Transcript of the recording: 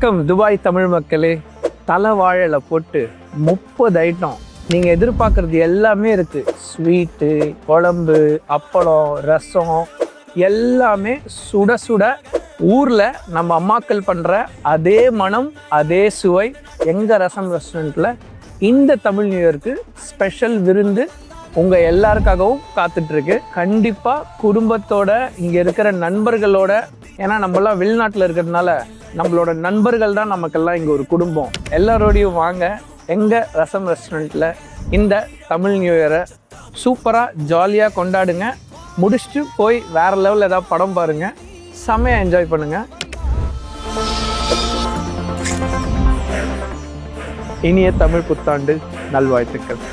வணக்கம் துபாய் தமிழ் மக்களே. தலை வாழையில போட்டு 30 ஐட்டம் நீங்கள் எதிர்பார்க்குறது எல்லாமே இருக்குது. ஸ்வீட்டு, குழம்பு, அப்பளம், ரசம் எல்லாமே சுட சுட ஊரில் நம்ம அம்மாக்கள் பண்ணுற அதே மனம் அதே சுவை எங்கள் ரசம் ரெஸ்டாரண்ட்டில் இந்த தமிழ் நியூ இயருக்கு ஸ்பெஷல் விருந்து உங்கள் எல்லாருக்காகவும் காத்துட்ருக்கு. கண்டிப்பாக குடும்பத்தோட இங்கே இருக்கிற நண்பர்களோட, ஏன்னா நம்மளாம் வெளிநாட்டில் இருக்கிறதுனால நம்மளோட நண்பர்கள் தான் நமக்கெல்லாம் இங்கே ஒரு குடும்பம். எல்லாரோடையும் வாங்க எங்கள் ரசம் ரெஸ்டாரண்ட்டில் இந்த தமிழ் நியூ இயரை சூப்பராக ஜாலியாக கொண்டாடுங்க. முடிச்சுட்டு போய் வேறு லெவலில் ஏதாவது படம் பாருங்கள், செம்மையாக என்ஜாய் பண்ணுங்கள். இனிய தமிழ் புத்தாண்டு நல்வாழ்த்துக்கள்.